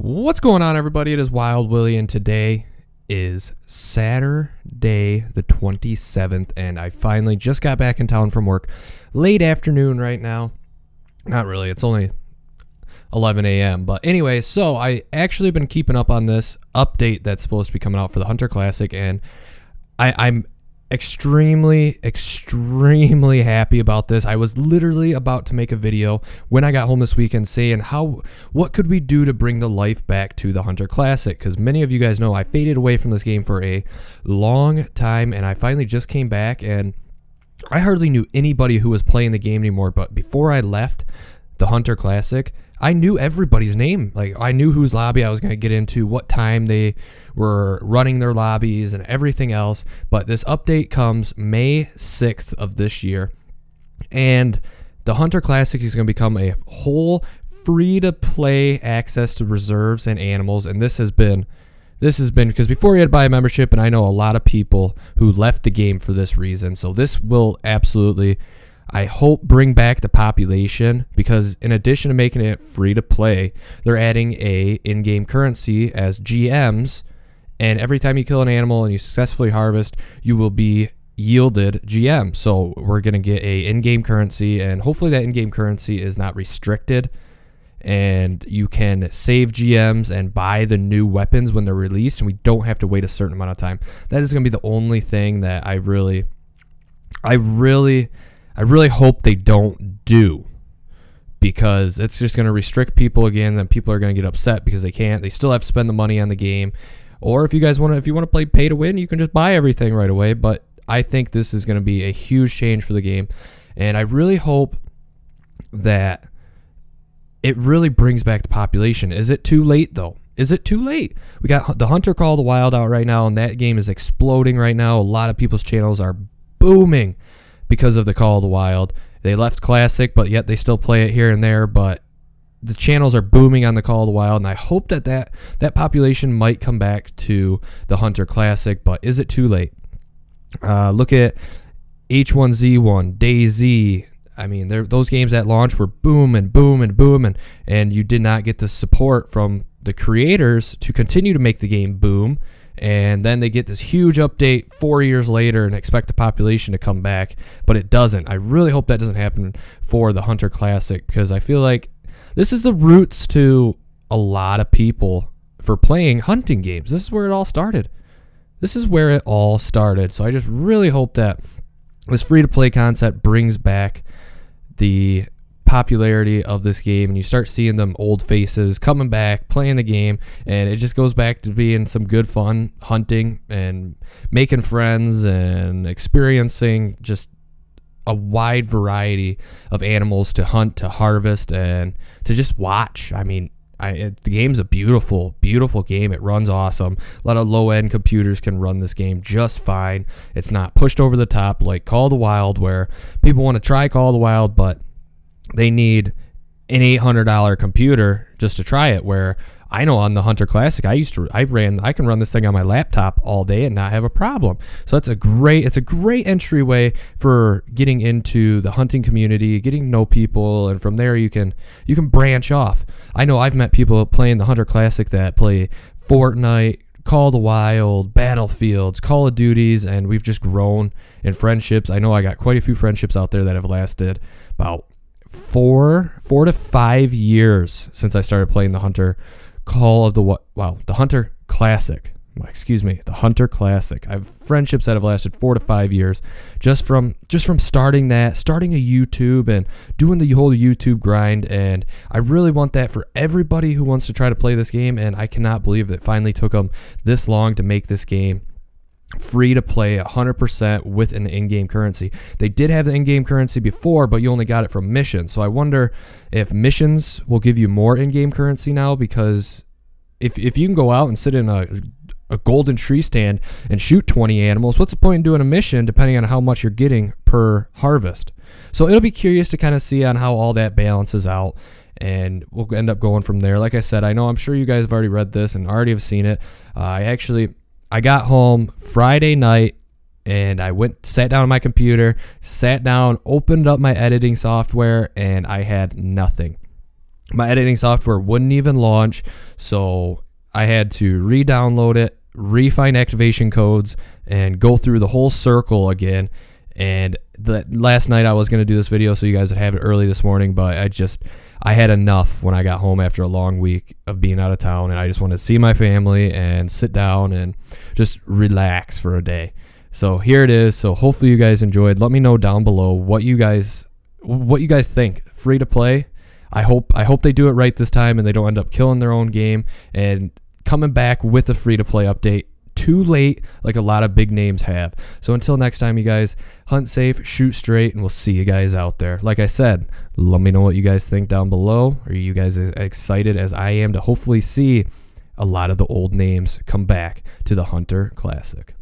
What's going on, everybody? It is Wild Willy, and today is Saturday the 27th, and I finally just got back in town from work. Late afternoon right now. Not really, it's only 11 a.m. But anyway, so I actually been keeping up on this update that's supposed to be coming out for the Hunter Classic, and I'm extremely happy about this. I was literally about to make a video when I got home this weekend saying what could we do to bring the life back to the Hunter Classic, because many of you guys know I faded away from this game for a long time, and I finally just came back, and I hardly knew anybody who was playing the game anymore. But before I left the Hunter Classic, I knew everybody's name. Like, I knew whose lobby I was going to get into, what time they were running their lobbies, and everything else. But this update comes May 6th of this year, and the Hunter Classic is going to become a whole free-to-play access to reserves and animals. And this has been because before you had to buy a membership, and I know a lot of people who left the game for this reason. So this will absolutely, I hope, bring back the population, because in addition to making it free to play, they're adding a in-game currency as GMs, and every time you kill an animal and you successfully harvest, you will be yielded GM. So we're going to get a in-game currency, and hopefully that in-game currency is not restricted, and you can save GMs and buy the new weapons when they're released, and we don't have to wait a certain amount of time. That is going to be the only thing that I really hope they don't do, because it's just going to restrict people again. Then people are going to get upset because they still have to spend the money on the game. Or if you want to play pay to win, you can just buy everything right away. But I think this is going to be a huge change for the game, and I really hope that it really brings back the population. Is it too late though? Is it too late? We got the Hunter Call of the Wild out right now, and that game is exploding right now. A lot of people's channels are booming because of the Call of the Wild. They left Classic, but yet they still play it here and there. But the channels are booming on the Call of the Wild, and I hope that population might come back to the Hunter Classic. But is it too late? Look at H1Z1, DayZ. I mean, those games at launch were boom, and you did not get the support from the creators to continue to make the game boom. And then they get this huge update 4 years later and expect the population to come back, but it doesn't. I really hope that doesn't happen for the Hunter Classic, because I feel like this is the roots to a lot of people for playing hunting games. This is where it all started. So I just really hope that this free-to-play concept brings back the popularity of this game, and you start seeing them old faces coming back, playing the game, and it just goes back to being some good fun hunting and making friends and experiencing just a wide variety of animals to hunt, to harvest, and to just watch. I mean, the game's a beautiful game. It runs awesome. A lot of low-end computers can run this game just fine. It's not pushed over the top like Call of the Wild, where people want to try Call of the Wild, but they need an $800 computer just to try it, where I know on the Hunter Classic, I can run this thing on my laptop all day and not have a problem. So it's a great entryway for getting into the hunting community, getting to know people, and from there you can branch off. I know I've met people playing the Hunter Classic that play Fortnite, Call of the Wild, Battlefields, Call of Duties, and we've just grown in friendships. I know I got quite a few friendships out there that have lasted about 4 to 5 years since I started playing the Hunter the Hunter Classic. The Hunter Classic. I have friendships that have lasted 4 to 5 years just from starting a YouTube and doing the whole YouTube grind. And I really want that for everybody who wants to try to play this game. And I cannot believe it finally took them this long to make this game free to play 100% with an in-game currency. They did have the in-game currency before, but you only got it from missions. So I wonder if missions will give you more in-game currency now, because if you can go out and sit in a golden tree stand and shoot 20 animals, what's the point in doing a mission depending on how much you're getting per harvest? So it'll be curious to kind of see on how all that balances out, and we'll end up going from there. Like I said, I'm sure you guys have already read this and already have seen it. I got home Friday night, and I sat down on my computer, opened up my editing software, and I had nothing. my editing software wouldn't even launch, so I had to re-download it, refine activation codes, and go through the whole circle again. And last night I was going to do this video so you guys would have it early this morning, but I had enough when I got home after a long week of being out of town, and I just wanted to see my family and sit down and just relax for a day. So here it is. So hopefully you guys enjoyed. Let me know down below what you guys think. Free to play. I hope they do it right this time and they don't end up killing their own game and coming back with a free to play update too late like a lot of big names have. So until next time, you guys, hunt safe, shoot straight, and we'll see you guys out there. Like I said, let me know what you guys think down below. Are you guys as excited as I am to hopefully see a lot of the old names come back to the Hunter Classic?